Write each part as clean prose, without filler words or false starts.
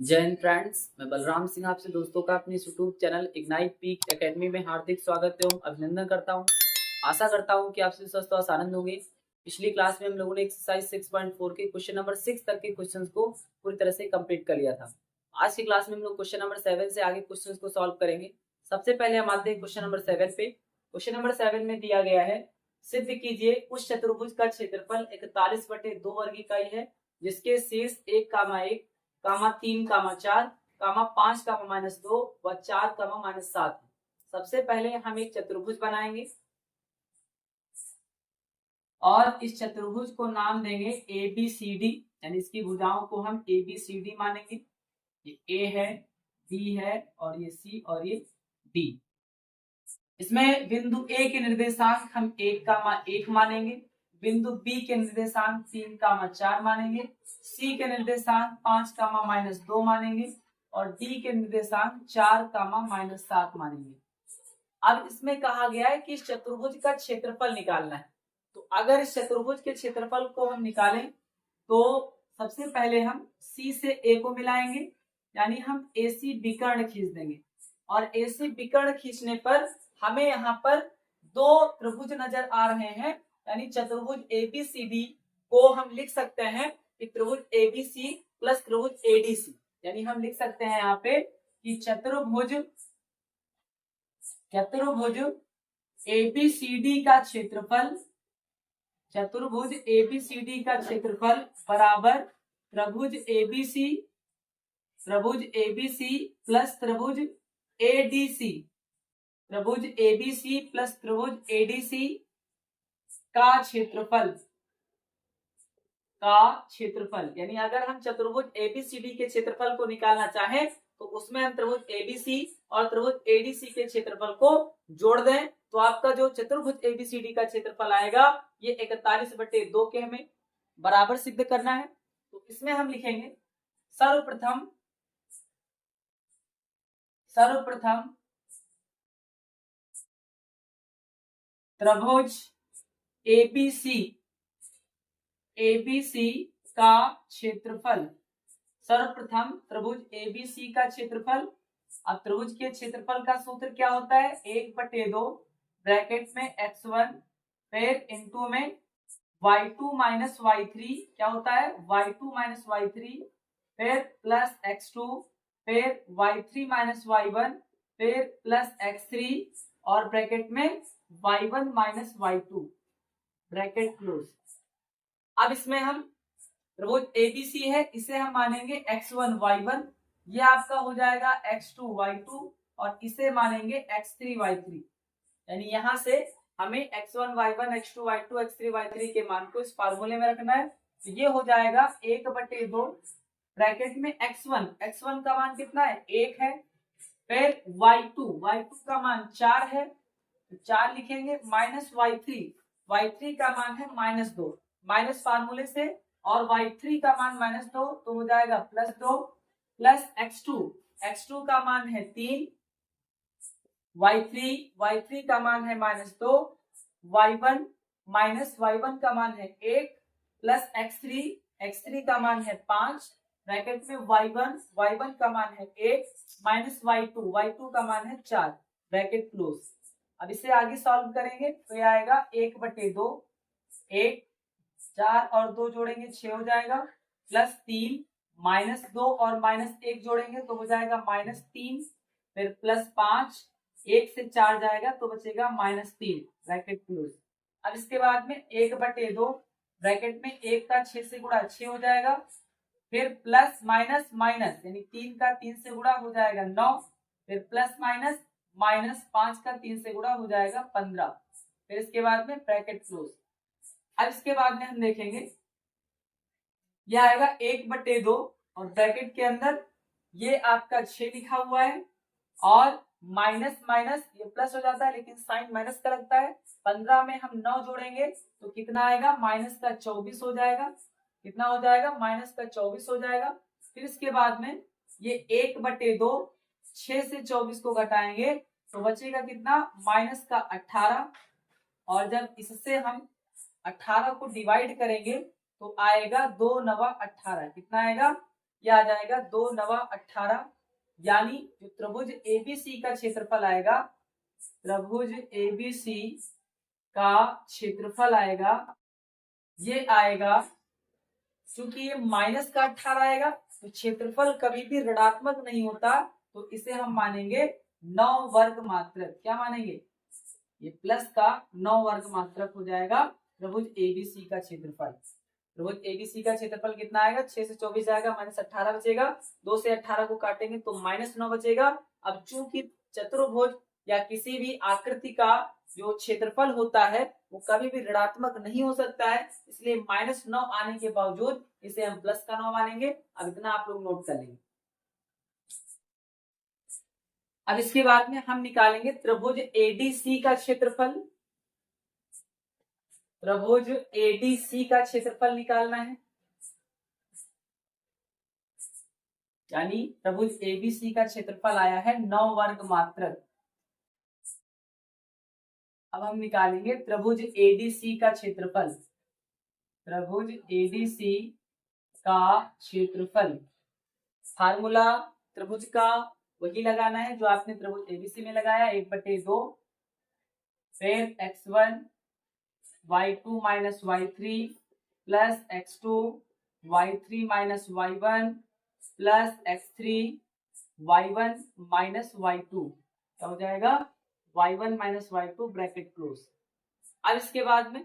जय हिंद फ्रेंड्स, मैं बलराम सिंह आपसे दोस्तों का अपने YouTube channel ignite peak academy में हार्दिक स्वागत एवं अभिनंदन करता हूं। आशा करता हूं कि आप सभी स्वस्थ और आनंद होंगे। पिछली क्लास में हम लोगों ने एक्सरसाइज 6.4 के क्वेश्चन नंबर 6 तक के क्वेश्चंस को पूरी तरह से कंप्लीट कर लिया था। आज की क्लास में हम लोग क्वेश्चन नंबर 7 से आगे क्वेश्चंस को सॉल्व करेंगे। सबसे पहले हम आते हैं क्वेश्चन नंबर 7 पे। क्वेश्चन नंबर 7 में दिया गया है, सिद्ध कीजिए उस चतुर्भुज का क्षेत्रफल 41/2 वर्ग इकाई है जिसके शीर्ष 1, 3, 4, 5, -2 व 4, -7 है। सबसे पहले हम एक चतुर्भुज बनाएंगे और इस चतुर्भुज को नाम देंगे ए बी सी डी, यानी इसकी भुजाओं को हम ए बी सी डी मानेंगे। ये ए है, बी है और ये सी और ये डी। इसमें बिंदु ए के निर्देशांक हम 1, 1 मानेंगे, बिंदु बी के निर्देशांक 3, 4 मानेंगे, सी के निर्देशांक 5, -2 मानेंगे और डी के निर्देशांक 4, -7 मानेंगे। अब इसमें कहा गया है कि इस चतुर्भुज का क्षेत्रफल निकालना है। तो अगर इस चतुर्भुज के क्षेत्रफल को हम निकालें तो सबसे पहले हम सी से ए को मिलाएंगे, यानी हम एसी विकर्ण खींच देंगे और एसी विकर्ण खींचने पर हमें यहाँ पर दो त्रिभुज नजर आ रहे हैं, यानी चतुर्भुज एबीसीडी को हम लिख सकते हैं कि त्रिभुज एबीसी प्लस त्रिभुज एडीसी, यानी हम लिख सकते हैं यहाँ पे कि चतुर्भुज एबीसीडी का क्षेत्रफल, चतुर्भुज एबीसीडी का क्षेत्रफल बराबर त्रिभुज एबीसी प्लस त्रिभुज एडीसी, त्रिभुज एबीसी प्लस त्रिभुज एडीसी का क्षेत्रफल यानी अगर हम चतुर्भुज एबीसीडी के क्षेत्रफल को निकालना चाहें तो उसमें हम त्रिभुज एबीसी और त्रिभुज एडीसी के क्षेत्रफल को जोड़ दें तो आपका जो चतुर्भुज एबीसीडी का क्षेत्रफल आएगा ये 41/2 के हमें बराबर सिद्ध करना है। तो इसमें हम लिखेंगे सर्वप्रथम त्रिभुज एबीसी का क्षेत्रफल, सर्वप्रथम त्रिभुज एबीसी का क्षेत्रफल। अब त्रिभुज के क्षेत्रफल का सूत्र क्या होता है, 1/2 ब्रैकेट में x1 फिर इंटू में y2 माइनस y3 क्या होता है y2 माइनस y3 फिर प्लस x2 फिर y3 माइनस y1 फिर प्लस x3 और ब्रैकेट में y1 minus y2 bracket close. अब इसमें हम त्रिभुज एबीसी है, इसे हम मानेंगे x1 y1, ये आपका हो जाएगा x2 y2 और इसे मानेंगे x3 y3, यानी यहां से हमें x1 y1 x2 y2 x3 y3 के मान को इस फार्मूले में रखना है। तो ये हो जाएगा 1/2 ब्रैकेट में x1 का मान कितना है 1 है, फिर y2 का मान 4 है तो 4 लिखेंगे, माइनस y3 का मान है -2 माइनस फार्मूले से और y3 का मान -2 तो हो जाएगा +2 प्लस x2 का मान है 3, y3 का मान है -2, y1 माइनस y1 का मान है 1 प्लस x3 का मान है 5 ब्रैकेट में y1 का मान है 1 माइनस y2 का मान है 4 ब्रैकेट क्लोज। अब इसे आगे सॉल्व करेंगे तो ये आएगा 1/2, 1 4 और 2 जोड़ेंगे 6 हो जाएगा, प्लस 3 -2 और -1 जोड़ेंगे तो हो जाएगा -3, फिर प्लस 5 1 से 4 जाएगा तो बचेगा -3 ब्रैकेट क्लोज। अब इसके बाद में 1/2 ब्रैकेट में 1 का 6 से गुणा 6 हो जाएगा, फिर प्लस माइनस माइनस यानी 3 का 3 से गुणा हो जाएगा 9, फिर प्लस माइनस 5 का 3 से गुणा हो जाएगा 15, फिर इसके बाद में ब्रैकेट क्लोज। अब इसके बाद में हम देखेंगे यह आएगा 1/2 और ब्रैकेट के अंदर ये आपका 6 लिखा हुआ है और माइनस माइनस ये प्लस हो जाता है लेकिन साइन माइनस का लगता है, 15 में हम 9 जोड़ेंगे तो कितना आएगा -24 हो जाएगा, कितना हो जाएगा -24 हो जाएगा। फिर इसके बाद में ये 1/2 6 से 24 को घटाएंगे तो बचेगा कितना -18 और जब इससे हम 18 को डिवाइड करेंगे तो आएगा 2 9 18, कितना आएगा ये आ जाएगा 2 9 18, यानी जो त्रिभुज एबीसी का क्षेत्रफल आएगा, त्रिभुज एबीसी का क्षेत्रफल आएगा, ये आएगा, क्योंकि ये माइनस का 18 आएगा तो क्षेत्रफल कभी भी ऋणात्मक नहीं होता, तो इसे हम मानेंगे 9 वर्ग मात्रक। क्या मानेंगे? ये प्लस का 9 वर्ग मात्रक हो जाएगा त्रिभुज एबीसी का क्षेत्रफल। त्रिभुज एबीसी का क्षेत्रफल कितना आएगा? 6 से 24 जाएगा, माइनस 18 बचेगा, 2 से 18 को काटेंगे तो माइनस 9 बचेगा। अब चूंकि चतुर्भुज या किसी भी आकृति का जो क्षेत्रफल होता है वो कभी भी ऋणात्मक नहीं हो सकता है, इसलिए माइनस 9 आने के बावजूद इसे हम प्लस का 9 मानेंगे। अब इतना आप लोग नोट कर लेंगे। अब इसके बाद में हम निकालेंगे त्रिभुज एडीसी का क्षेत्रफल। त्रिभुज एडीसी का क्षेत्रफल निकालना है, यानी त्रिभुज एबीसी का क्षेत्रफल आया है 9 वर्ग मात्रक। अब हम निकालेंगे त्रिभुज एडीसी का क्षेत्रफल। त्रिभुज एडीसी का क्षेत्रफल, फार्मूला त्रिभुज का वही लगाना है जो आपने त्रिभुज एबीसी में लगाया, 1/2, फिर x1 y2 minus y3 plus x2 y3 minus y1 plus x3 y1 minus y2, क्या हो जाएगा? y1 minus y2 bracket close. अब इसके बाद में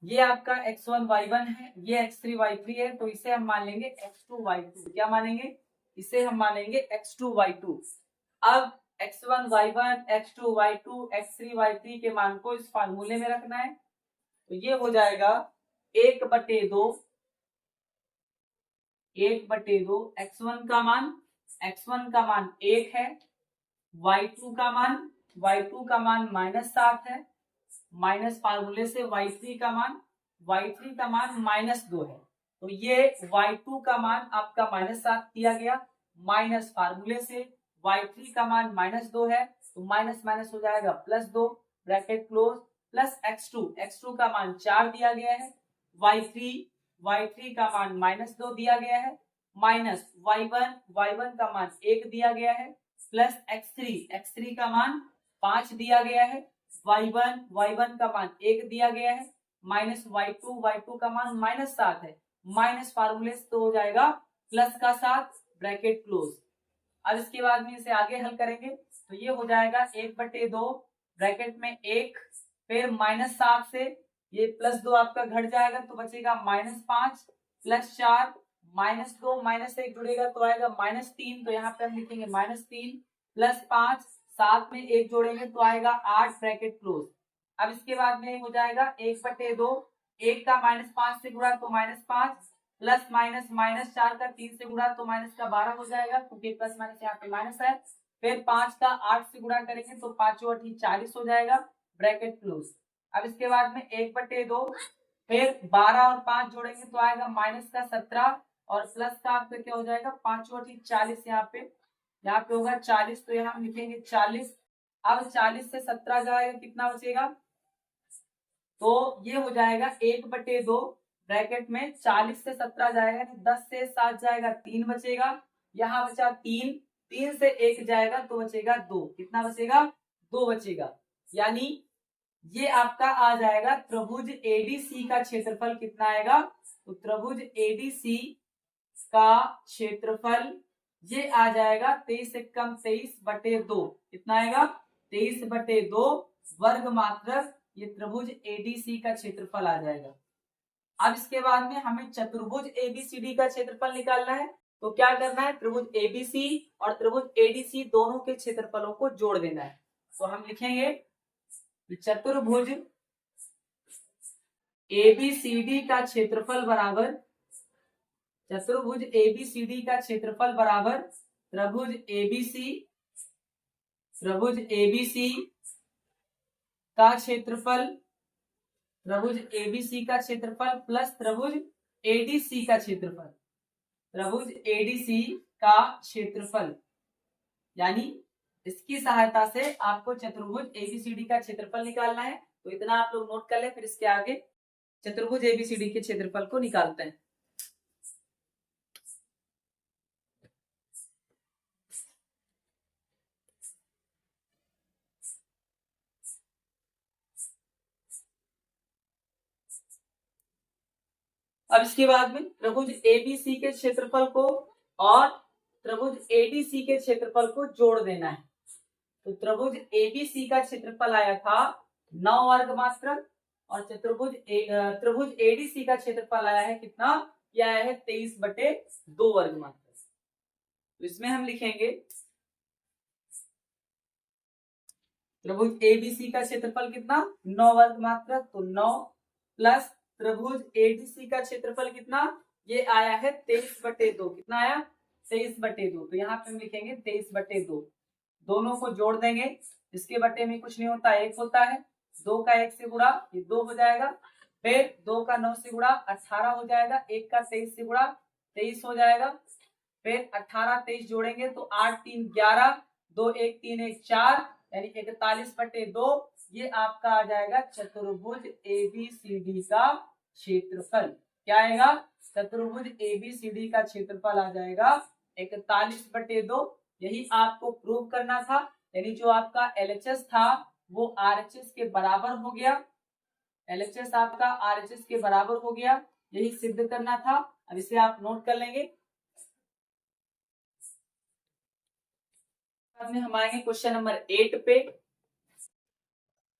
ये आपका x1 y1 है, ये x3 y3 है, तो इसे हम मान लेंगे x2 y2। क्या मानेंगे? इसे हम मानेंगे x2 y2। अब x1 y1, x2 y2, x3 y3 के मान को इस फार्मूले में रखना है, तो ये हो जाएगा 1/2, 1/2 x1 का मान 1 है, y2 का मान -7 है, माइनस फार्मूले से y3 का मान -2 है, तो ये y2 का मान आपका -7 दिया गया, माइनस फार्मूले से y3 का मान -2 है, तो माइनस माइनस हो जाएगा +2 ब्रैकेट क्लोज, प्लस x2 का मान 4 दिया गया है, y3 का मान -2 दिया गया है, माइनस y1 का मान 1 दिया गया है, प्लस x3 का मान 5 दिया गया है, y1 का मान 1 दिया गया है, माइनस y2 का मान -7 है, माइनस फार्मूले से तो हो जाएगा प्लस का 7 ब्रैकेट क्लोज। अब इसके बाद में इसे आगे हल करेंगे तो ये हो जाएगा 1/2 ब्रैकेट में 1, फिर -7 से ये +2 आपका घट जाएगा तो बचेगा -5 प्लस 4, -2 -1 जुड़ेगा तो आएगा -3, तो यहाँ पे हम लिखेंगे -3 प्लस 5, 7 में 1 जोड़ेंगे तो आएगा 8 ब्रैकेट क्लोज। अब इसके बाद में हो जाएगा 1/2, 1 का -5 से गुणा तो -5, प्लस -4 का 3 से गुणा तो -12 हो जाएगा, क्योंकि प्लस माइनस यहाँ पे माइनस है, फिर 5 का 8 से गुणा करेंगे तो 5 × 8 = 40 हो जाएगा ब्रैकेट क्लोज। अब इसके बाद में 1/2, फिर 12 और 5 जोड़ेंगे तो आएगा -17 और प्लस का आपका क्या हो जाएगा 5 × 8 = 40, यहाँ पे होगा 40, तो यहाँ हम लिखेंगे 40। अब 40 से 17 जाएगा कितना बचेगा, तो ये हो जाएगा 1/2 ब्रैकेट में 40 से 17 जाएगा, 10 से 7 जाएगा 3 बचेगा, यहाँ बचा 3 से 1 जाएगा तो बचेगा 2, कितना बचेगा 2 बचेगा, यानी ये आपका आ जाएगा त्रिभुज एडीसी का क्षेत्रफल कितना आएगा, तो त्रिभुज एडीसी का क्षेत्रफल ये आ जाएगा 23 × 23/2, कितना आएगा 23/2 वर्ग मात्रक, ये त्रिभुज एडीसी का क्षेत्रफल आ जाएगा। अब इसके बाद में हमें चतुर्भुज एबीसीडी का क्षेत्रफल निकालना है, तो क्या करना है, त्रिभुज एबीसी और त्रिभुज एडीसी दोनों के क्षेत्रफलों को जोड़ देना है। तो हम लिखेंगे चतुर्भुज एबीसीडी का क्षेत्रफल बराबर, चतुर्भुज एबीसीडी का क्षेत्रफल बराबर त्रिभुज एबीसी का क्षेत्रफल, त्रिभुज एबीसी का क्षेत्रफल प्लस त्रिभुज एडीसी का क्षेत्रफल, त्रिभुज एडीसी का क्षेत्रफल, यानी इसकी सहायता से आपको चतुर्भुज एबीसीडी का क्षेत्रफल निकालना है। तो इतना आप लोग नोट कर ले, फिर इसके आगे चतुर्भुज एबीसीडी के क्षेत्रफल को निकालते हैं। अब इसके बाद में त्रिभुज एबीसी के क्षेत्रफल को और त्रिभुज एडीसी के क्षेत्रफल को जोड़ देना है। तो त्रिभुज एबीसी का क्षेत्रफल आया था 9 वर्ग मात्रक और त्रिभुज एडीसी का क्षेत्रफल आया है कितना, यह आया है 23/2 वर्ग मात्रक। तो इसमें हम लिखेंगे त्रिभुज एबीसी का क्षेत्रफल कितना 9 वर्ग मात्रक, तो 9 प्लस त्रिभुज एडीसी का क्षेत्रफल कितना, ये आया है 23/2। कितना आया 23/2। तो यहाँ पे हम लिखेंगे 23/2, दोनों को जोड़ देंगे। इसके बटे में कुछ नहीं होता, 1 होता है। 2 का 1 से गुणा, ये 2 हो जाएगा। फिर 2 का 9 से गुणा 18 हो जाएगा। 1 का 23 से गुणा 23 हो जाएगा। फिर 18 23 जोड़ेंगे तो 8 3 11, 2 1 3 1 4, यानी 41/2। ये आपका आ जाएगा चतुर्भुज एबीसीडी का क्षेत्रफल। क्या आएगा, चतुर्भुज एबीसीडी का क्षेत्रफल आ जाएगा 41/2। यही आपको प्रूव करना था, यानी जो आपका एलएचएस था वो आरएचएस के बराबर हो गया। एलएचएस आपका आरएचएस के बराबर हो गया, यही सिद्ध करना था। अब इसे आप नोट कर लेंगे। बाद में हम आएंगे क्वेश्चन नंबर 8 पे,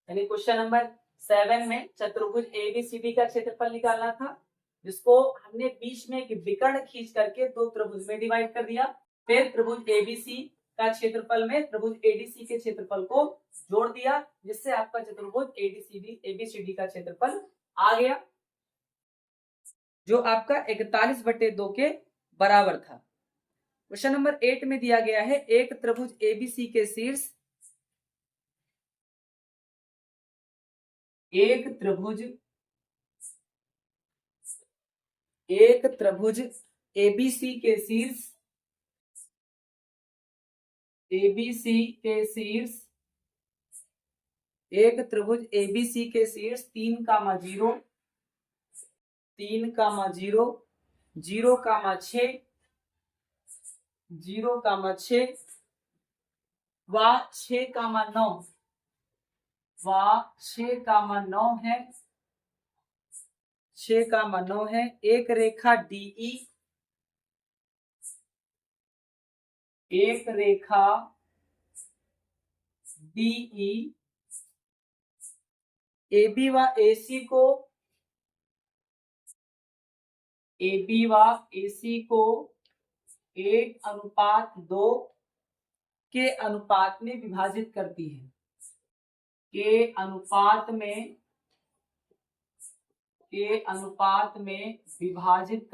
यानी क्वेश्चन नंबर 7 में चतुर्भुज एबीसीडी का क्षेत्रफल निकालना था, जिसको हमने बीच में एक विकर्ण खींच करके 2 त्रिभुज में डिवाइड कर दिया। फिर त्रिभुज एबीसी का क्षेत्रफल में त्रिभुज एडीसी के क्षेत्रफल को जोड़ दिया, जिससे आपका चतुर्भुज एबीसीडी का क्षेत्रफल आ गया, जो आपका 41/2 के बराबर था। क्वेश्चन नंबर 8 में दिया गया है एक त्रिभुज एबीसी के शीर्ष एक त्रिभुज एबीसी के शीर्ष एक त्रिभुज एबीसी के शीर्ष 3, 0, 3, 0, 0, 6, 0, 6 व 6, 9 है, 6, 9 है। एक रेखा डीई, एक रेखा डीई AB व AC को 1:2 के अनुपात में विभाजित करती है। के अनुपात में विभाजित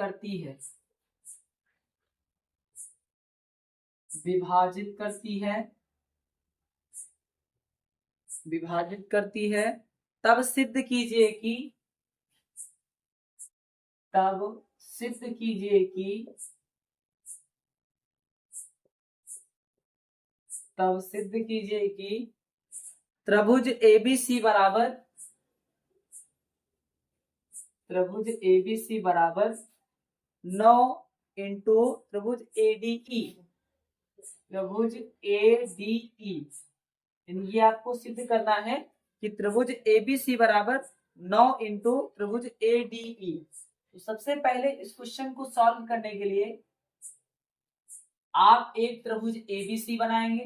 करती है, तब सिद्ध कीजिए कि त्रिभुज एबीसी बराबर 9 इंटू त्रिभुज एडीई, ये आपको सिद्ध करना है कि त्रिभुज एबीसी बराबर 9 इंटू त्रिभुज एडीई। तो सबसे पहले इस क्वेश्चन को सॉल्व करने के लिए आप एक त्रिभुज एबीसी बनाएंगे।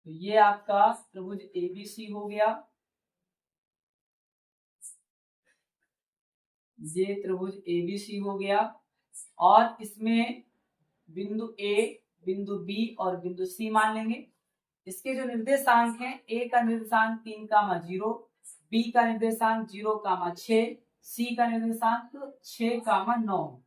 तो ये आपका त्रिभुज एबीसी हो गया, ये त्रिभुज एबीसी हो गया, और इसमें बिंदु ए, बिंदु बी और बिंदु सी मान लेंगे। इसके जो निर्देशांक हैं, ए का निर्देशांक 3, 0, बी का निर्देशांक 0, 6, सी का निर्देशांक 6, 9।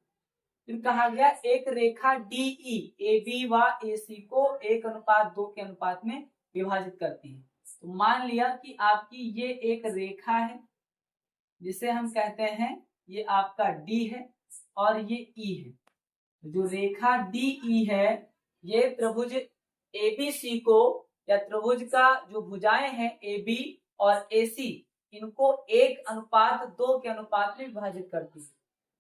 फिर कहा गया एक रेखा डीई AB व AC को 1:2 के अनुपात में विभाजित करती है। तो मान लिया कि आपकी ये एक रेखा है, जिसे हम कहते हैं ये आपका D है और ये E है। जो रेखा DE है, ये त्रिभुज ABC को, या त्रिभुज का जो भुजाएं हैं AB और AC, इनको 1:2 के अनुपात में विभाजित करती है,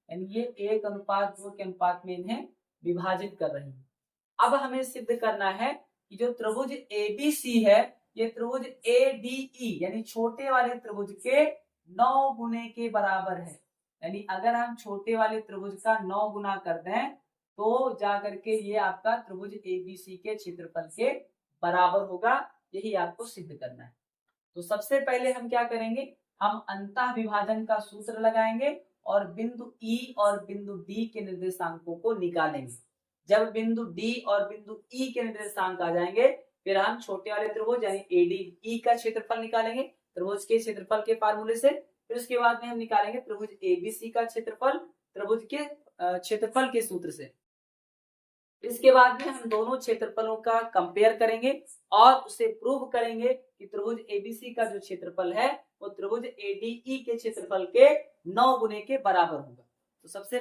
यानी ये 1:2 के अनुपात में इन्हें विभाजित कर रही है। अब हमें सिद्ध करना है कि जो त्रिभुज ABC है, ये त्रिभुज ADE यानी छोटे वाले त्रिभुज के 9 गुने के बराबर है। यानी अगर हम छोटे वाले त्रिभुज का 9 गुना कर दें तो जा करके ये आपका त्रिभुज एबीसी के क्षेत्रफल के बराबर होगा। यही आपको सिद्ध करना है। तो सबसे पहले हम क्या करेंगे, हम अंतः विभाजन का सूत्र लगाएंगे और बिंदु ई और बिंदु डी के निर्देशांकों को निकालेंगे। जब बिंदु डी और बिंदु ई के निर्देशांक आ जाएंगे फिर हम छोटे वाले त्रिभुज यानी एडीई का क्षेत्रफल निकालेंगे त्रिभुज के क्षेत्रफल के फार्मूले से। फिर उसके बाद में हम निकालेंगे त्रिभुज एबीसी का क्षेत्रफल त्रिभुज के क्षेत्रफल के सूत्र से। इसके बाद में हम दोनों क्षेत्रफलों का कंपेयर करेंगे और उसे प्रूव करेंगे कि त्रिभुज एबीसी का जो क्षेत्रफल है वो त्रिभुज एडीई के क्षेत्रफल के 9 गुने के बराबर होगा। तो सबसे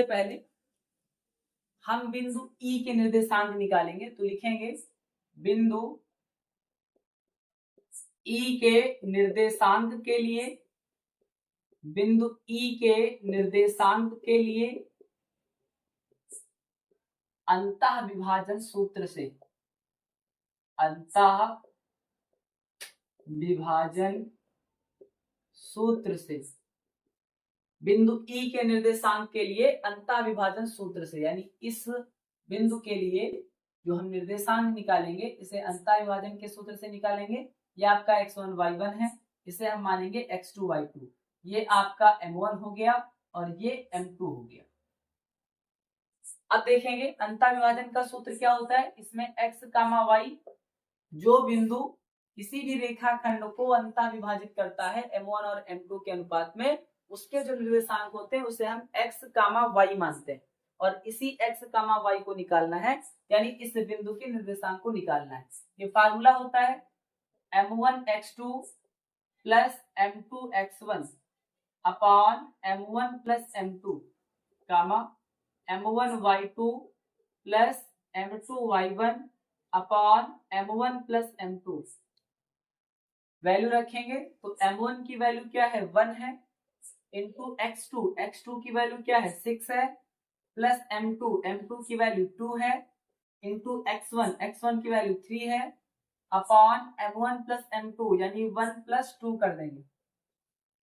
पहले हम बिंदु ई के निर्देशांक निकालेंगे। तो लिखेंगे बिंदु ई के निर्देशांक के लिए बिंदु ई के निर्देशांक के लिए अंतः विभाजन सूत्र से बिंदु ई के निर्देशांक के लिए अंतः विभाजन सूत्र से, यानी इस बिंदु के लिए जो हम निर्देशांक निकालेंगे इसे अंतः विभाजन के सूत्र से निकालेंगे। यह आपका x1 y1 है, इसे हम मानेंगे x2 y2। ये आपका m1 हो गया और ये m2 हो गया। अब देखेंगे अंतः विभाजन का सूत्र क्या होता है। इसमें x, y जो बिंदु किसी भी रेखाखंड को अंतः विभाजित करता है m1 और m2 के अनुपात में, उसके जो निर्देशांक होते हैं उसे हम x, y मानते हैं और इसी x, y को निकालना है, यानी इस बिंदु के निर्देशांक को निकालना है। ये फार्मूला होता है m1 x2 plus m2 x1 upon m1 plus m2 कामा m1 y2 plus m2 y1 upon m1 plus m2। Value रखेंगे तो m1 की वैल्यू क्या है 1 है, इंटू x2 की वैल्यू क्या है 6 है, प्लस m2 की वैल्यू 2 है, इंटू x1 की वैल्यू 3 है, अपॉन m1 प्लस m2 यानी 1 प्लस 2 कर देंगे,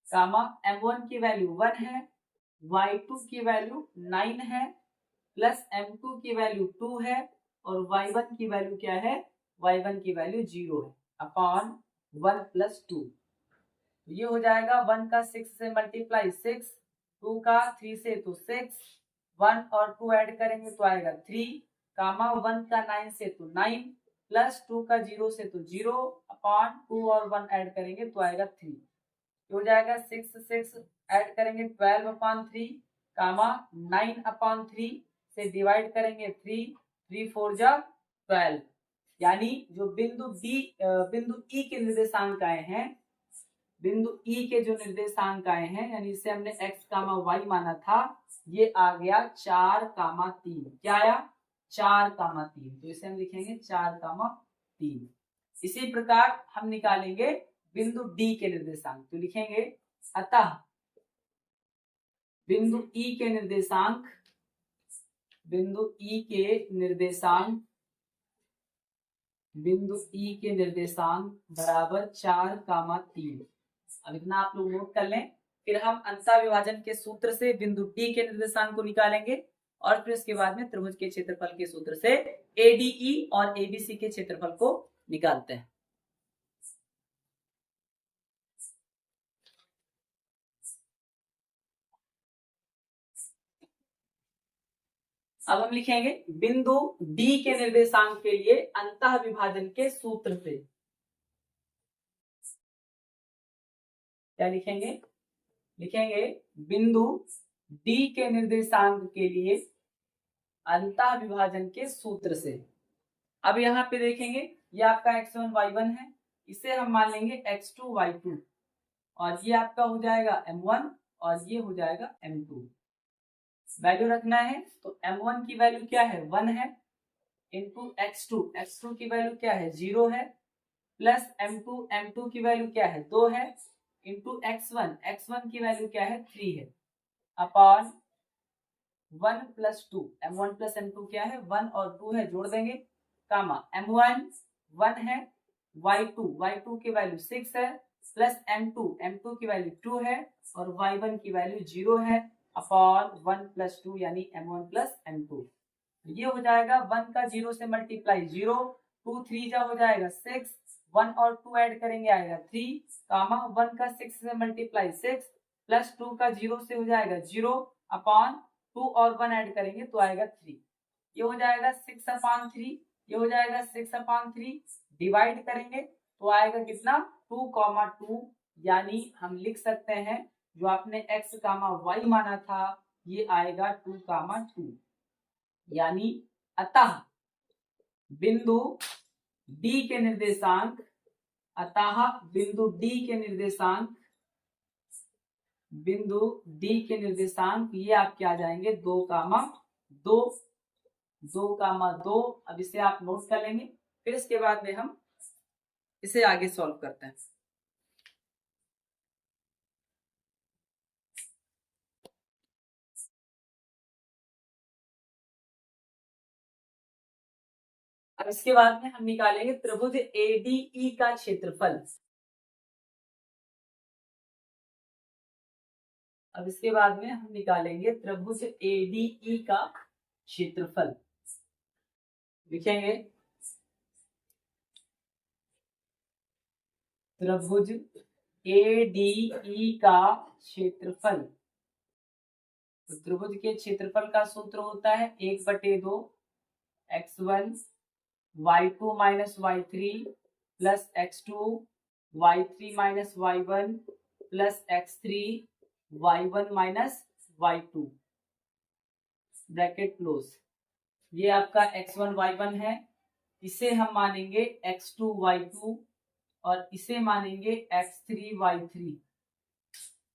कामा m1 की वैल्यू 1 है, y2 की वैल्यू 9 है, प्लस m2 की वैल्यू 2 है और y1 की वैल्यू क्या है, y1 की वैल्यू 0 है, अपॉन 1 प्लस 2। ये हो जाएगा 1 का 6 से मल्टीप्लाई 6, 2 का 3 से तो 6, 1 और 2 ऐड करेंगे तो आएगा 3, कामा 1 का 9 से तो 9, प्लस 2 का 0 से तो 0, अपॉन 2 और 1 ऐड करेंगे तो आएगा 3। हो जाएगा 6 ऐड करेंगे 12 अपॉन 3, कामा 9 अपॉन 3 से डिवाइड करेंगे 3 4 जा 12, यानी जो बिंदु ई के निर्देशांक आए हैं, बिंदु ई के जो निर्देशांक आए हैं यानी इसे हमने x, y माना था, ये आ गया 4, 3। क्या आया 4, 3, तो इसे हम लिखेंगे 4, 3। इसी प्रकार हम निकालेंगे बिंदु डी के निर्देशांक। तो लिखेंगे अतः बिंदु ई के निर्देशांक बराबर 4, 3। अब इतना आप लोग नोट कर लें। फिर हम अंतः विभाजन के सूत्र से बिंदु डी के निर्देशांक को निकालेंगे और फिर इसके बाद में त्रिभुज के क्षेत्रफल के सूत्र से एडीई और एबीसी के क्षेत्रफल को निकालते हैं। अब हम लिखेंगे बिंदु डी के निर्देशांक के लिए अंतः विभाजन के सूत्र से। क्या लिखेंगे बिंदु डी के निर्देशांक के लिए अंतः विभाजन के सूत्र से। अब यहाँ पे देखेंगे ये आपका x1 y1 है, इसे हम मान लेंगे x2 y2 और ये आपका हो जाएगा m1 और ये हो जाएगा m2। वैल्यू रखना है तो m1 की वैल्यू क्या है 1 है, इंटू x2 की वैल्यू क्या है 0 है, प्लस m2 की वैल्यू क्या है 2 है, इंटू x1 की वैल्यू क्या है 3 है, upon 1 plus 2। m1 plus m2 क्या है 1 और 2 है, जोड़ देंगे, कामा m1 1 है, y2 की वैल्यू 6 है, प्लस m2 की वैल्यू 2 है और y1 की वैल्यू 0 है अपॉन 1 प्लस 2 यानी m1 प्लस m2। ये हो जाएगा 1 का 0 से मल्टीप्लाई 0, 2 3 जा हो जाएगा 6, 1 और 2 ऐड करेंगे आएगा 3, कामा 1 का 6 से मल्टीप्लाई 6 प्लस 2 का 0 से हो जाएगा 0 अपॉन 2 और 1 ऐड करेंगे तो आएगा 3। ये हो जाएगा 6 अपॉन 3, ये हो जाएगा 6 अपॉन 3, डिवाइड करेंगे तो आएगा कितना 2, 2, यानी हम लिख सकते हैं जो आपने x, y माना था ये आएगा 2, 2, यानी अतः बिंदु D के निर्देशांक, अतः बिंदु D के निर्देशांक, बिंदु D के निर्देशांक ये आपके आ जाएंगे 2, 2, 2, 2। अब इसे आप नोट कर लेंगे, फिर इसके बाद में हम इसे आगे सॉल्व करते हैं। अब इसके बाद में हम निकालेंगे त्रिभुज ADE का क्षेत्रफल। अब इसके बाद में हम निकालेंगे त्रिभुज ADE का क्षेत्रफल। लिखेंगे त्रिभुज ADE का क्षेत्रफल। तो त्रिभुज के क्षेत्रफल का सूत्र होता है 1/2 x1 y2 minus y3 plus x2 y3 minus y1 plus x3 y1 minus y2 bracket close. ये आपका x1 y1 है, इसे हम मानेंगे x2 y2 और इसे मानेंगे x3 y3।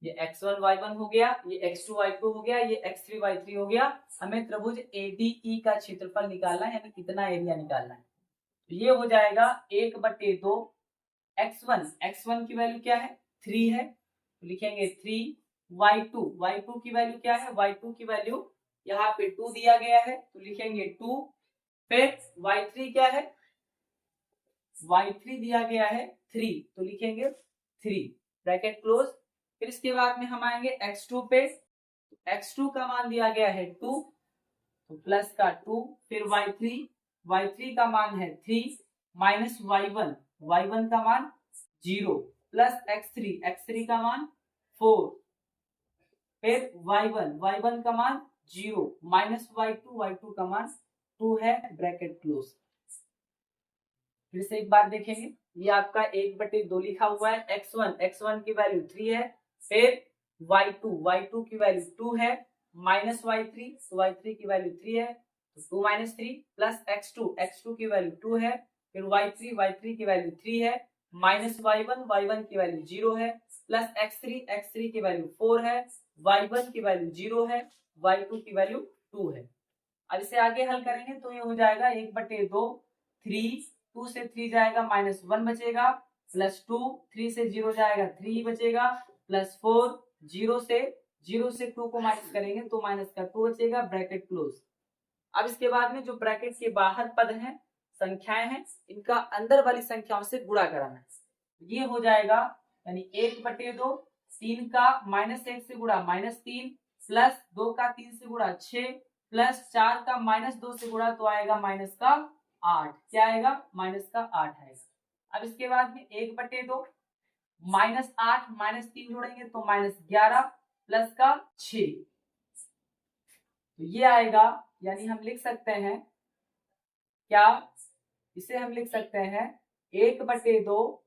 ये x1 y1 हो गया, ये x2 y2 हो गया, ये x3 y3 हो गया। हमें त्रिभुज ADE का क्षेत्रफल निकालना है, यानी कितना एरिया निकालना है। तो ये हो जाएगा 1/2 x1 की वैल्यू क्या है 3 है, तो लिखेंगे 3, y2 की वैल्यू क्या है, y2 की वैल्यू यहाँ पे 2 दिया गया है तो लिखेंगे 2, फिर y3 क्या है, y3 दिया गया है 3 तो लिखेंगे 3 ब्रैकेट क्लोज। फिर इसके बाद में हम आएंगे x2 पे, x2 का मान दिया गया है 2 तो प्लस का 2, फिर y3 का मान है 3 माइनस y1 का मान 0 प्लस x3 का मान 4, फिर y1 का मान 0 माइनस y2 का मान 2 है ब्रैकेट क्लोज। फिर से एक बार देखेंगे, ये आपका 1/2 लिखा हुआ है, x1 की वैल्यू 3 है, फिर y2 की वैल्यू 2 है माइनस y3 तो y3 की वैल्यू 3 है तो 2 माइनस 3 प्लस x2 की वैल्यू 2 है, फिर y3 की वैल्यू 3 है माइनस y1 की वैल्यू 0 है प्लस x3 की वैल्यू 4 है, y1 की वैल्यू 0 है, y2 की वैल्यू 2 है। अब इसे आगे हल करेंगे तो ये हो जाएगा 1/2 3, 2 से 3 जाएगा माइनस 1 बचेगा, प्लस 2, 3 से 0 जाएगा 3 बचेगा, प्लस 4, 0 से 2 को माइनस करेंगे तो माइनस का 2 बचेगा ब्रैकेट क्लोज। अब इसके बाद में जो ब्रैकेट के बाहर पद हैं, संख्याएं हैं, इनका अंदर वाली संख्याओं से गुणा कराना है। ये हो जाएगा यानी 1/2 3 का -1 से गुणा -3 प्लस 2 का 3 से गुणा 6 प्लस 4 का -2 से गुणा तो आएगा माइनस का 8। क्या आएगा, माइनस का 8 आएगा। अब इसके बाद में 1/2 -8 -3 जोड़ेंगे तो -11 प्लस का 6 तो ये आएगा, यानी हम लिख सकते हैं क्या, इसे हम लिख सकते हैं 1/2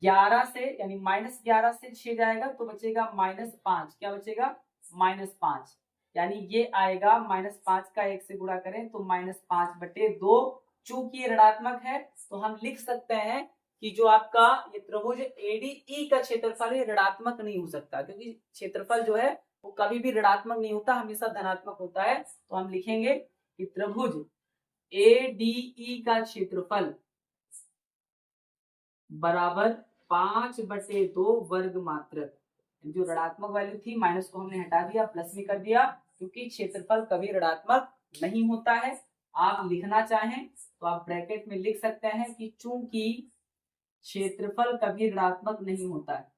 11 से यानी -11 से 6 जाएगा तो बचेगा -5। क्या बचेगा, -5, यानी ये आएगा -5 का 1 से गुणा करें तो -5/2। चूंकि ये ऋणात्मक है तो हम लिख सकते हैं कि जो आपका ये त्रिभुज ADE का क्षेत्रफल है ऋणात्मक नहीं हो सकता, क्योंकि क्षेत्रफल जो है वो कभी भी ऋणात्मक नहीं होता, हमेशा धनात्मक होता है। तो हम लिखेंगे कि त्रिभुज ADE का क्षेत्रफल बराबर 5/2 वर्ग मात्रक। जो ऋणात्मक वैल्यू थी माइनस को हमने हटा दिया, प्लस में कर दिया, क्योंकि क्षेत्रफल कभी ऋणात्मक नहीं होता है। आप लिखना चाहें तो आप ब्रैकेट में लिख सकते हैं कि चूंकि क्षेत्रफल कभी ऋणात्मक नहीं होता है,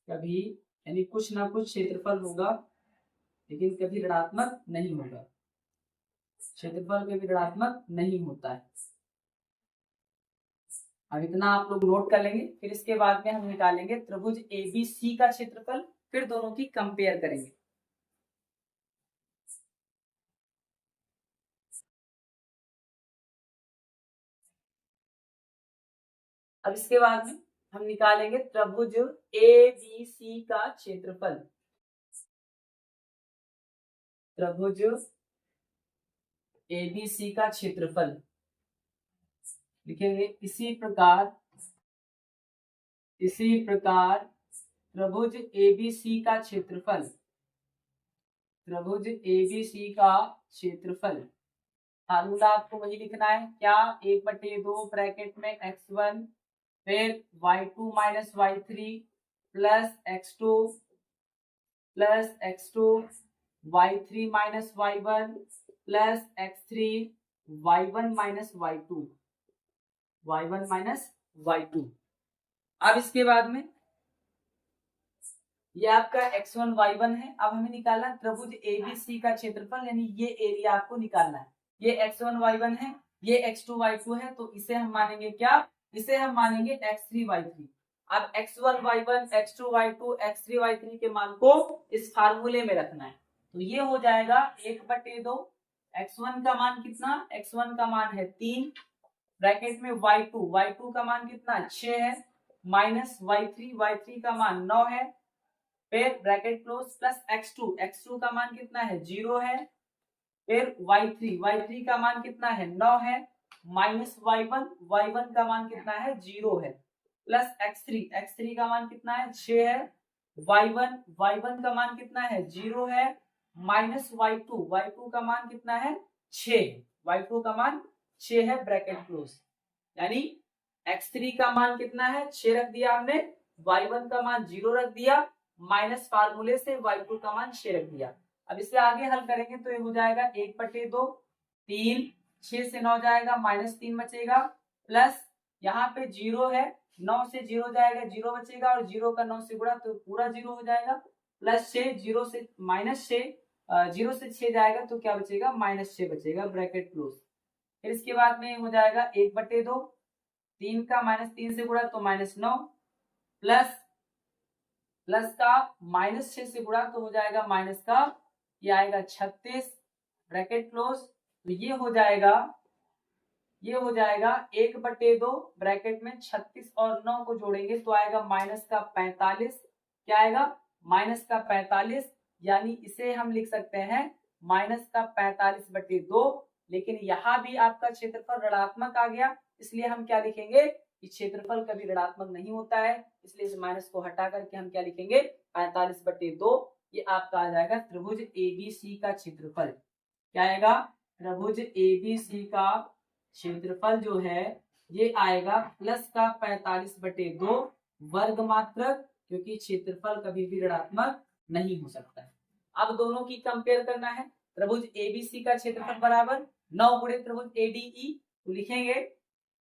कभी, यानी कुछ ना कुछ क्षेत्रफल होगा लेकिन कभी ऋणात्मक नहीं होगा, क्षेत्रफल कभी ऋणात्मक नहीं होता है। अब इतना आप लोग नोट कर लेंगे, फिर इसके बाद में हम निकालेंगे त्रिभुज ABC का क्षेत्रफल, फिर दोनों की कंपेयर करेंगे। अब इसके बाद में हम निकालेंगे त्रिभुज ABC का क्षेत्रफल, त्रिभुज ABC का क्षेत्रफल लिखेंगे इसी प्रकार त्रिभुज ABC का क्षेत्रफल, त्रिभुज ABC का क्षेत्रफल, फार्मूला आपको वही लिखना है क्या, 1/2 ब्रैकेट में x1 फिर y2 minus y3 plus x2 y3 minus y1 plus x3 y1 minus y2 अब इसके बाद में ये आपका x1 y1 है। अब हमें निकालना त्रिभुज ABC का क्षेत्रफल, यानी ये एरिया आपको निकालना है। ये x1 y1 है, ये x2 y2 है, तो इसे हम मानेंगे क्या, इसे हम मानेंगे x3 y3। अब x1 y1 x2 y2 x3 y3 के मान को इस फार्मूले में रखना है, तो ये हो जाएगा 1/2। x1 का मान कितना, x1 का मान है 3 ब्रैकेट में y2 का मान कितना 6 है, माइनस y3 का मान 9 है, फिर ब्रैकेट क्लोज प्लस x2 का मान कितना है 0 है, फिर y3 का मान कितना है 9 है, माइनस y1 का मान कितना है 0 है, प्लस x3 का मान कितना है 6 है, y1 का मान कितना है 0 है, माइनस y2 का मान कितना है 6, y2 का मान 6 है, ब्रैकेट क्लोज, यानी x3 का मान कितना है 6 रख दिया हमने, y1 का मान 0 रख दिया, माइनस फार्मूले से y2 का मान 6 रख दिया। अब इसे आगे हल करेंगे तो ये हो जाएगा 1/2, 3, 6 से 9 जाएगा, -3 बचेगा, प्लस यहाँ पे 0 है, 9 से 0 जाएगा, 0 बचेगा, और 0 का 9 से गुणा तो पूरा 0 हो जाएगा, प्लस 6, 0 से -6, 0 से 6 जाएगा तो क्या बचेगा, -6 बचेगा, ब्रैकेट क्लोज। फिर इसके बाद में हो जाएगा 1/2, 3 का -3 से गुणा तो -9, प्लस का -6 से गुणा तो हो जाएगा माइनस का, ये आएगा 36, ब्रैकेट क्लोज, तो ये हो जाएगा 1/2 ब्रैकेट में 36 और 9 को जोड़ेंगे तो आएगा -45, क्या आएगा -45, यानी इसे हम लिख सकते हैं -45/2, लेकिन यहाँ भी आपका क्षेत्रफल ऋणात्मक आ गया, इसलिए हम क्या लिखेंगे कि क्षेत्रफल कभी ऋणात्मक नहीं होता है, इसलिए इस माइनस को हटा करके हम क्या लिखेंगे 45/2, ये आपका आ जाएगा त्रिभुज ABC का क्षेत्रफल। क्या आएगा, त्रिभुज ABC का क्षेत्रफल जो है ये आएगा प्लस का 45/2 वर्ग मात्रक, क्योंकि क्षेत्रफल कभी भी ऋणात्मक नहीं हो सकता है। अब दोनों की कंपेयर करना है, त्रिभुज ABC का क्षेत्रफल बराबर 9 गुणे त्रिभुज ADE, तो लिखेंगे,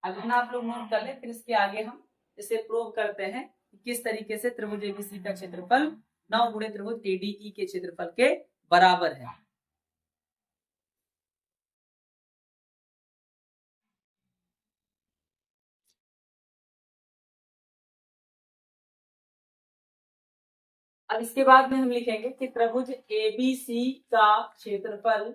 अब इतना आप लोग नोट कर ले, फिर इसके आगे हम इसे प्रूव करते हैं कि किस तरीके से त्रिभुज ABC का क्षेत्रफल 9 गुणे त्रिभुज ADE के क्षेत्रफल के बराबर है। अब इसके बाद में हम लिखेंगे कि त्रिभुज ABC का क्षेत्रफल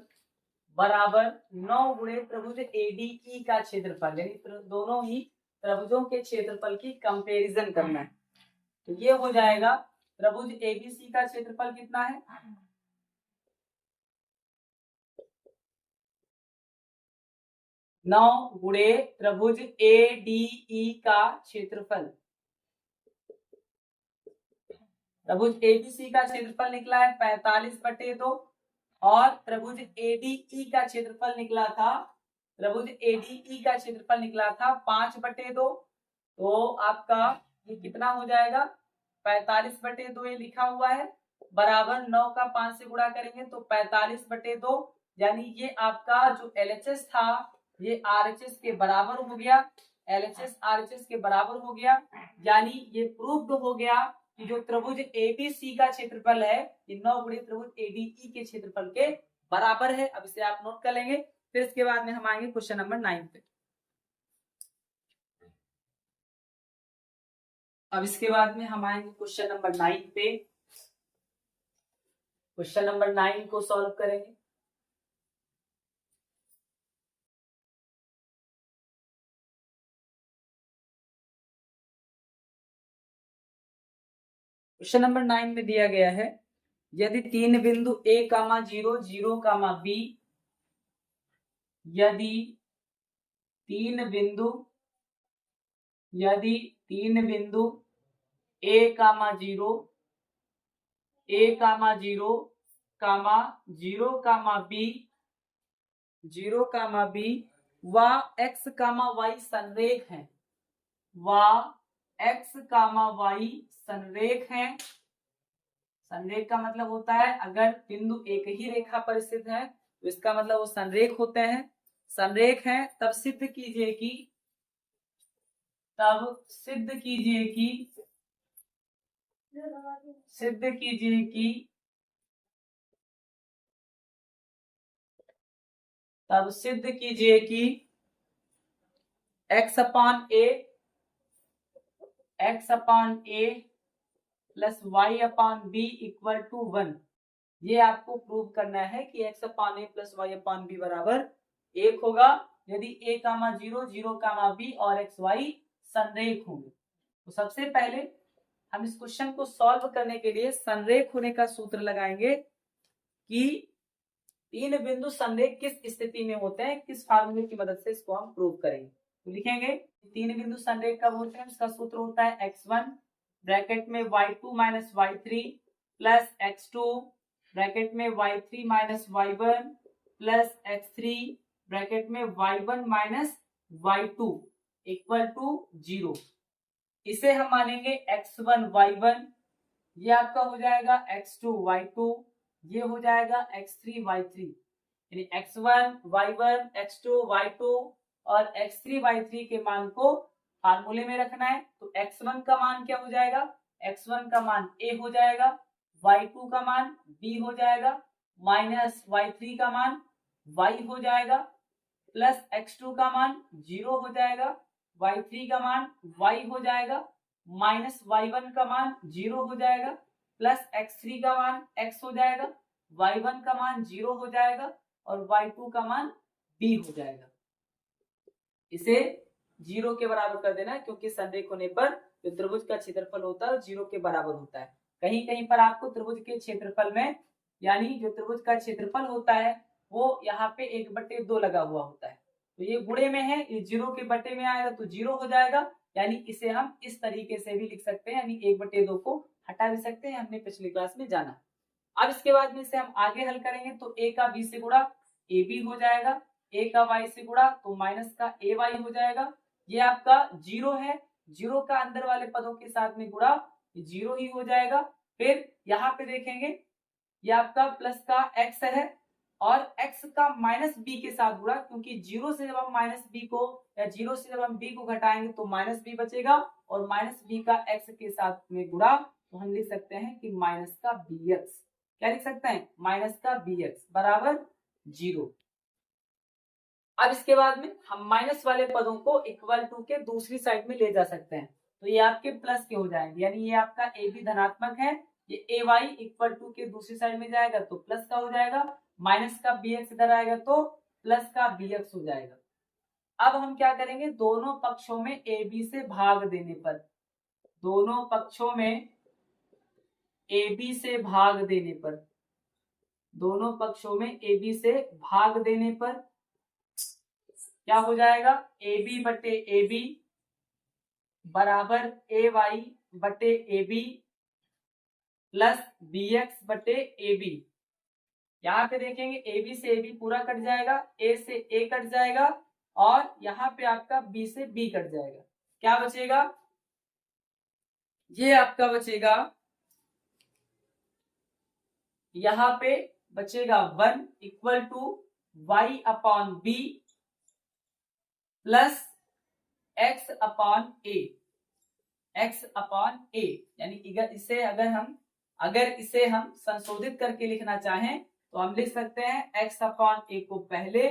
बराबर 9 गुणे त्रिभुज ADE का क्षेत्रफल, यानी दोनों ही त्रिभुजों के क्षेत्रफल की कंपैरिजन करना है, तो ये हो जाएगा त्रिभुज ABC का क्षेत्रफल कितना है 9 गुणे त्रिभुज ADE का क्षेत्रफल, त्रिभुज ABC का क्षेत्रफल निकला है 45/2 और त्रिभुज ADE का क्षेत्रफल निकला था 5/2, तो आपका ये कितना हो जाएगा 45/2, ये लिखा हुआ है, बराबर 9 का 5 से गुणा करेंगे तो 45/2, यानी ये आपका जो LHS था ये RHS के बराबर हो गया, LHS RHS के बराबर हो गया, यानी ये प्रूव्ड हो गया कि जो त्रिभुज ABC का क्षेत्रफल है ये 9 गुणे त्रिभुज ADE के क्षेत्रफल के बराबर है। अब इसे आप नोट कर लेंगे। फिर इसके बाद में हम आएंगे क्वेश्चन नंबर 9 पे। अब इसके बाद में हम आएंगे क्वेश्चन नंबर 9 पे। क्वेश्चन नंबर 9 को सॉल्व करेंगे। क्वेश्चन नंबर 9 में दिया गया है, यदि 3 बिंदु A, 0, 0, B, यदि 3 बिंदु A, 0, A, 0, B, 0, B व x, y संरेख है, x, y संरेख है। संरेख का मतलब होता है अगर बिंदु एक ही रेखा पर स्थित है तो इसका मतलब वो संरेख होते हैं। संरेख है तब सिद्ध कीजिए कि x upon a plus y upon b equal to 1। ये आपको प्रूव करना है कि x upon a plus y upon b बराबर 1 होगा यदि a, 0, 0, b और x, y संरेख होंगे। तो सबसे पहले हम इस क्वेश्चन को सॉल्व करने के लिए संरेख होने का सूत्र लगाएंगे कि 3 बिंदु संरेख किस स्थिति में होते हैं, किस फार्मूले की मदद से इसको हम प्रूव करेंगे। तो लिखेंगे 3 बिंदु संरेख कब होते हैं, इसका सूत्र होता है x1 ब्रैकेट में y2 minus y3 plus x2 bracket में y3 minus y1 plus x3 bracket में y1 minus y2 equal to 0। इसे हम मानेंगे x1 y1, ये आपका हो जाएगा x2 y2, ये हो जाएगा x3 y3, यानी x1 y1 x2 y2 और x3 y3 के मान को फार्मूले में रखना है। तो x1 का मान क्या हो जाएगा, x1 का मान a हो जाएगा, y2 का मान b हो जाएगा, माइनस y3 का मान y हो जाएगा, प्लस x2 का मान 0 हो जाएगा, y3 का मान y हो जाएगा, माइनस y1 का मान 0 हो जाएगा, प्लस x3 का मान x हो जाएगा, y1 का मान 0 हो जाएगा और y2 का मान b हो जाएगा। इसे 0 के बराबर कर देना है क्योंकि संरेख होने पर जो त्रिभुज का क्षेत्रफल होता है 0 के बराबर होता है। कहीं कहीं पर आपको त्रिभुज के क्षेत्रफल में, यानी जो त्रिभुज का क्षेत्रफल होता है वो यहाँ पे 1/2 लगा हुआ होता है, तो ये गुणे में है, ये 0 के बटे में आएगा तो 0 हो जाएगा। यानी इसे हम इस तरीके से भी लिख सकते हैं, यानी 1/2 को हटा भी सकते हैं, हमने पिछली क्लास में जाना। अब इसके बाद में इसे हम आगे हल करेंगे तो a का b से गुणा ab हो जाएगा, a का y से गुणा तो माइनस का ay हो जाएगा। ये आपका 0 है, 0 का अंदर वाले पदों के साथ में गुणा 0 ही हो जाएगा। फिर यहाँ पे देखेंगे ये आपका प्लस का x है और x का माइनस b के साथ गुणा, क्योंकि 0 से जब हम माइनस b को या 0 से जब हम b को घटाएंगे तो माइनस b बचेगा और माइनस b का x के साथ में गुणा, तो हम लिख सकते हैं कि माइनस का bx, क्या लिख सकते हैं, माइनस का bx बराबर 0। अब इसके बाद में हम माइनस वाले पदों को इक्वल टू के दूसरी साइड में ले जा सकते हैं, तो ये आपके प्लस के हो जाएंगे, यानी ये आपका ए बी धनात्मक है, ये ए वाई इक्वल टू के दूसरी साइड में जाएगा तो प्लस का हो जाएगा, माइनस का बी एक्स इधर आएगा तो प्लस का बी एक्स हो जाएगा। अब हम क्या करेंगे, दोनों पक्षों में ए बी से भाग देने पर, दोनों पक्षों में ए बी से भाग देने पर, दोनों पक्षों में ए बी से भाग देने पर क्या हो जाएगा, ए बी बटे ए बी बराबर ए वाई बटे a b plus b x बटे ए बी। यहाँ पे देखेंगे ए बी से ए बी पूरा कट जाएगा, ए से ए कट जाएगा और यहाँ पे आपका बी से बी कट जाएगा। क्या बचेगा, ये आपका बचेगा, यहाँ पे बचेगा 1 equal to Y upon B plus x upon A, x upon A, यानी अगर इसे हम संशोधित करके लिखना चाहें तो हम लिख सकते हैं x अपॉन ए को पहले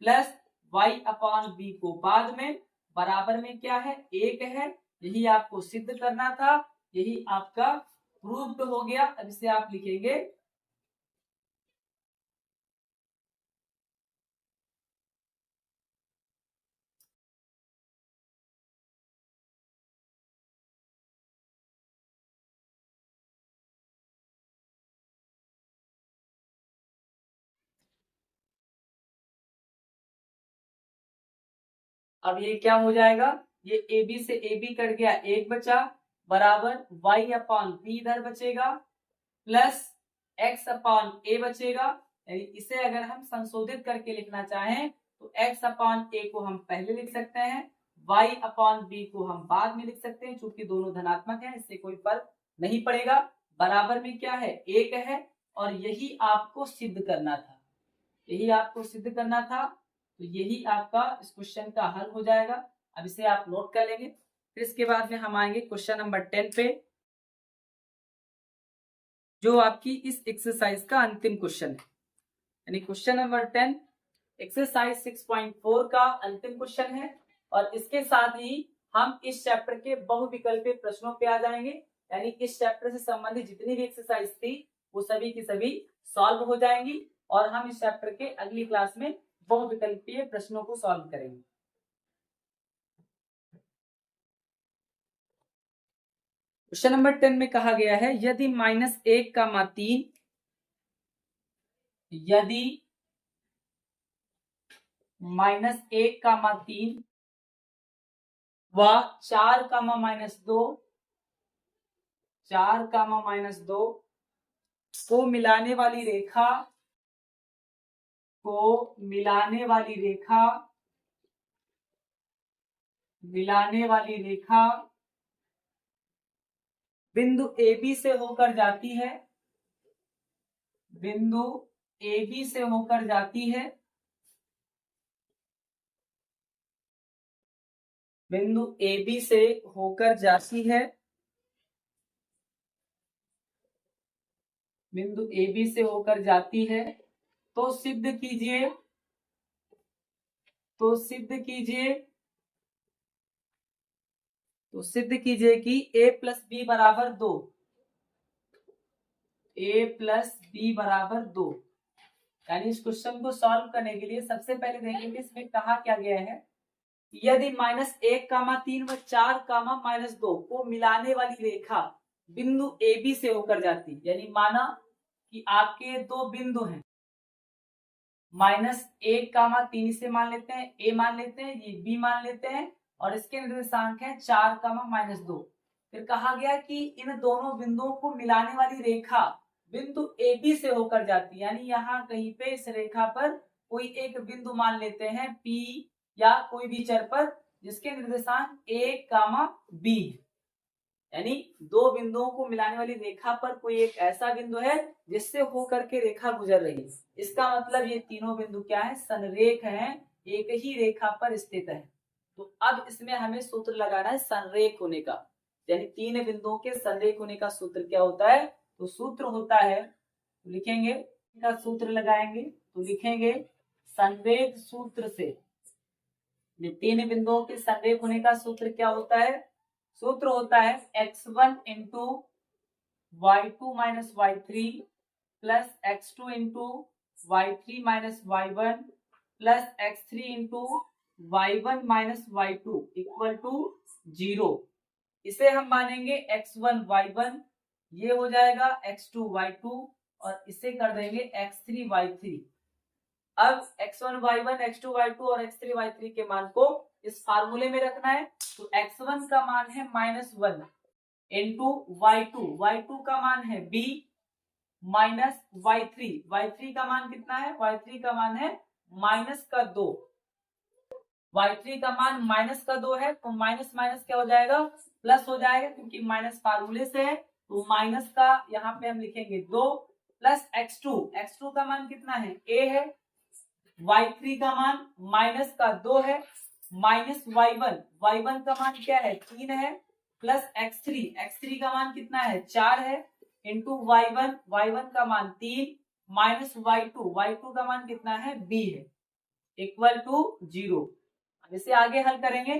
प्लस y अपॉन बी को बाद में, बराबर में क्या है, 1 है। यही आपको सिद्ध करना था, यही आपका प्रूव्ड हो गया। अब इसे आप लिखेंगे अब ये क्या हो जाएगा, ये ए बी से ए बी कट गया, 1 बचा, बराबर y अपॉन बी इधर बचेगा प्लस x अपॉन ए बचेगा। यानी इसे अगर हम संशोधित करके लिखना चाहें तो x अपॉन ए को हम पहले लिख सकते हैं, y अपॉन बी को हम बाद में लिख सकते हैं। चूंकि दोनों धनात्मक हैं इससे कोई फर्क नहीं पड़ेगा। बराबर में क्या है, 1 है, और यही आपको सिद्ध करना था, यही आपको सिद्ध करना था। तो यही आपका इस क्वेश्चन का हल हो जाएगा। अब इसे आप नोट कर लेंगे। फिर इसके बाद में हम आएंगे क्वेश्चन नंबर 10 पे, जो आपकी इस एक्सरसाइज का अंतिम क्वेश्चन है। यानी क्वेश्चन नंबर 10 एक्सरसाइज 6.4 का अंतिम क्वेश्चन है, और इसके साथ ही हम इस चैप्टर के बहुविकल्पीय प्रश्नों पे आ जाएंगे। यानी इस चैप्टर से संबंधित जितनी भी एक्सरसाइज थी वो सभी की सभी सॉल्व हो जाएंगी, और हम इस चैप्टर के अगली क्लास में बहुविकल्पीय प्रश्नों को सॉल्व करेंगे। क्वेश्चन नंबर 10 में कहा गया है, यदि -1 का 3, यदि -1 का 3 व 4 का -2, 4 का -2 को मिलाने वाली रेखा, मिलाने वाली रेखा बिंदु ए बी से होकर जाती है, बिंदु ए बी से होकर जाती है, बिंदु ए बी से होकर जाती है, बिंदु ए बी से होकर जाती है, तो सिद्ध कीजिए, तो सिद्ध कीजिए, तो सिद्ध कीजिए कि a प्लस बी बराबर 2, a प्लस बी बराबर 2। यानी इस क्वेश्चन को सॉल्व करने के लिए सबसे पहले देखेंगे इसमें कहा क्या गया है, यदि -1 कामा 3 व 4 कामा -2 को मिलाने वाली रेखा बिंदु ए बी से होकर जाती, यानी माना कि आपके दो बिंदु हैं, -1 कामा 3 इसे मान लेते हैं, a मान लेते हैं, ये b मान लेते हैं, और इसके निर्देशांक है 4 कामा -2। फिर कहा गया कि इन दोनों बिंदुओं को मिलाने वाली रेखा बिंदु ए बी से होकर जाती है। यानी यहाँ कहीं पे इस रेखा पर कोई एक बिंदु मान लेते हैं P या कोई भी चर पर, जिसके निर्देशांक a कामा b, यानी दो बिंदुओं को मिलाने वाली रेखा पर कोई एक ऐसा बिंदु है जिससे होकर के रेखा गुजर रही है। इसका मतलब ये तीनों बिंदु क्या है, संरेख हैं, एक ही रेखा पर स्थित है। तो अब इसमें हमें सूत्र लगाना है संरेख होने का, यानी तीन बिंदुओं के संरेख होने का सूत्र क्या होता है, तो सूत्र होता है, तो लिखेंगे का सूत्र लगाएंगे, तो लिखेंगे संरेख सूत्र से, तीन बिंदुओं के संरेख होने का सूत्र क्या होता है, सूत्र होता है x1 into y2 minus y3 plus x2 into y3 minus y1 plus x3 into y1 minus y2 equal to 0। इसे हम मानेंगे x1 y1, ये हो जाएगा x2 y2, और इसे कर देंगे x3 y3। अब x1 y1, x2 y2 और x3 y3 के मान को इस फार्मूले में रखना है। तो x1 का मान है -1 इंटू y2 का मान है b माइनस y3 का मान कितना है, y3 का मान है -2, y3 का मान -2 है, तो माइनस माइनस क्या हो जाएगा, प्लस हो जाएगा, क्योंकि माइनस फार्मूले से है। तो माइनस का यहाँ पे हम लिखेंगे 2 प्लस x2 का मान कितना है, a है, y3 का मान -2 है, माइनस y1 का मान क्या है 3 है, प्लस x3 का मान कितना है 4 है, इंटू y1 का मान 3 माइनस y2 का मान कितना है b है, इक्वल टू 0। इसे आगे हल करेंगे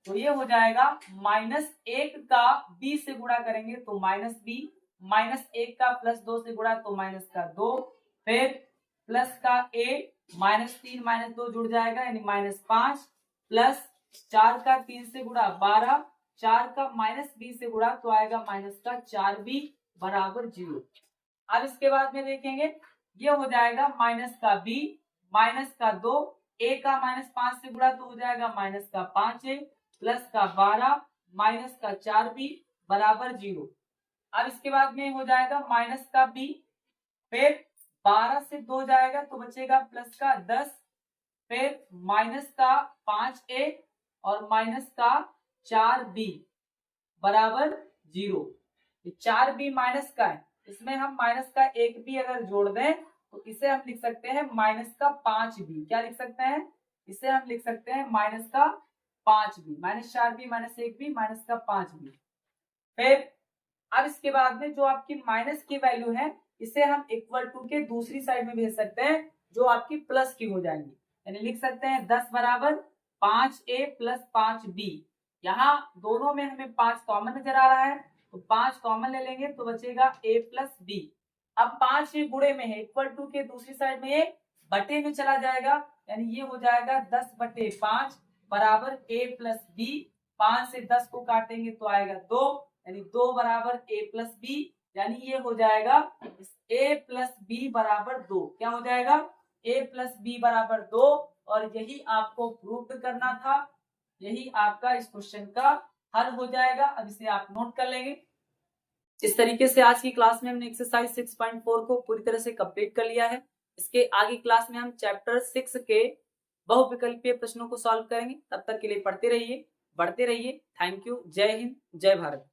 तो ये हो जाएगा -1 का b से गुणा करेंगे तो -b, -1 का +2 से गुणा तो -2, फिर प्लस का a, -3 -2 जुड़ जाएगा यानी -5, प्लस 4 का 3 से गुणा 12, 4 का -b से गुणा तो आएगा -4b बराबर 0। अब इसके बाद में देखेंगे ये हो जाएगा -b, -2, a का -5 से गुणा तो हो जाएगा -5a, प्लस का 12, -4b बराबर 0। अब इसके बाद में हो जाएगा -b, फिर 12 से 2 जाएगा तो बचेगा प्लस का 10, फिर -5a और -4b बराबर 0। 4b माइनस का है, इसमें हम माइनस का 1b अगर जोड़ दें तो इसे हम लिख सकते हैं -5b। क्या लिख सकते हैं, इसे हम लिख सकते हैं -5b, -4b -1b -5b। फिर अब इसके बाद में जो आपकी माइनस की वैल्यू है इसे हम इक्वल टू के दूसरी साइड में भेज सकते हैं जो आपकी प्लस की हो जाएंगी, यानी लिख सकते हैं 10 बराबर 5a + 5b। यहाँ दोनों में हमें 5 कॉमन नजर आ रहा है तो 5 कॉमन ले लेंगे तो बचेगा a + b। अब 5 ये गुणे में है, इक्वल टू के दूसरी साइड में ये बटे में चला जाएगा, यानी ये हो जाएगा 10/5 बराबर a + b। 5 से 10 को काटेंगे तो आएगा 2, यानी 2 बराबर a + b, यानी ये हो जाएगा a + b बराबर 2। क्या हो जाएगा, a + b बराबर 2, और यही आपको प्रूव करना था, यही आपका इस क्वेश्चन का हल हो जाएगा। अब इसे आप नोट कर लेंगे। इस तरीके से आज की क्लास में हमने एक्सरसाइज 6.4 को पूरी तरह से कंप्लीट कर लिया है। इसके आगे क्लास में हम चैप्टर 6 के बहुविकल्पीय प्रश्नों को सॉल्व करेंगे। तब तक के लिए पढ़ते रहिए, बढ़ते रहिए। Thank you. जय हिंद, जय भारत।